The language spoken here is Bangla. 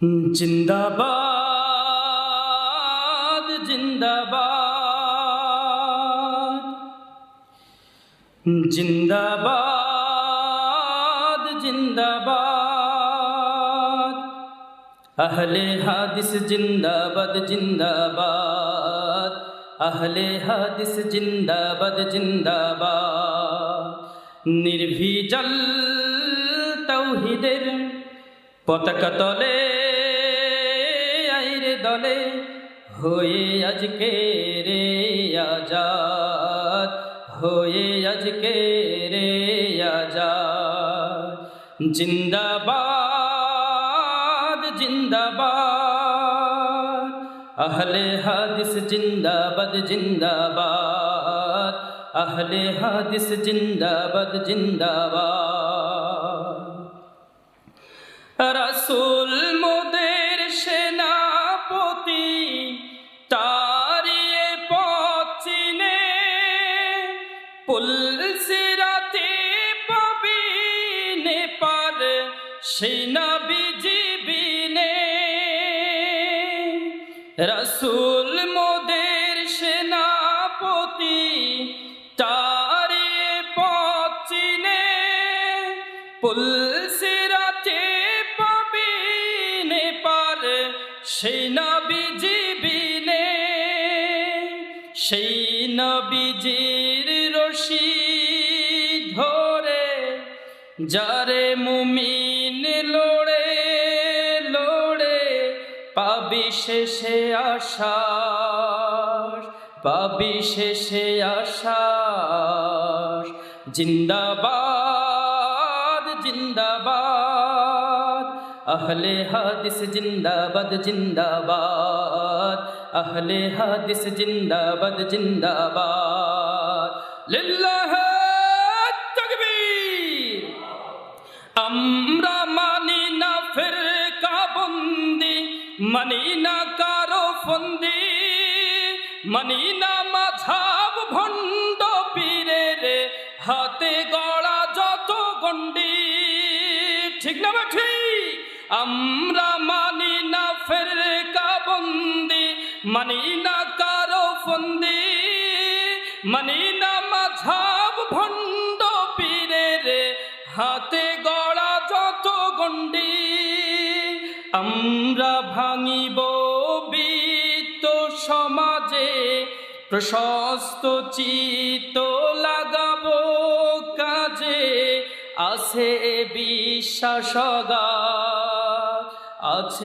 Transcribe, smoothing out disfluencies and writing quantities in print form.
जिंदाबाद जिंदाबाद जिंदाबाद जिंदाबाद अहले हादिस जिंदाबाद जिंदाबाद अहले हादिस जिंदाबाद जिंदाबाद निर्भीजल तौहिদের পতাকা তলে আইরে দলে হয়ে আজকে রে আজাদ হয়ে আজকে রে আজাদ জিন্দাবাদ জিন্দাবাদ আহলে হাদিস জিন্দাবাদ জিন্দাবাদ আহলে হাদিস জিন্দাবাদ জিন্দাবাদ রাসূল মোদের সেনাপতি তারিয়ে পথ চিনে পুলসিরাতে পাবিনে পার সেই নবীজি বিনে রাসূল মোদের সেনাপতি তারিয়ে পথ চিনে পুলসিরাতে সেই নবীজি বিনে সেই নবীজির রশি ধরে যারে মুমিন লড়ে লড়ে পাবি শেষে আশ্বাস পাবি শেষে আশ্বাস জিন্দাবাদ জিন্দাবাদ अहले हादिस जिंदाबाद जिंदाबाद अहले हादिस जिंदाबाद जिंदाबाद लिल्लाह तकबीर আমরা মানি না ফিরকা বন্দি মানি না কারো ফন্দি মানি না মাযহাব ভণ্ড পীরের হাতে গড়া যত গন্ডি ঠিক না ঠিক আমরা মানি না ফিরকা বন্দি মানি না কারো ফন্দি মানি না মাযহাব ভণ্ড পীরের হাতে গড়া যত গন্ডি আমরা ভাঙিব বিত্ত সমাজে প্রশস্ত চিত্ত লাগাবো কাজে আছে বিশ্বাস আছে।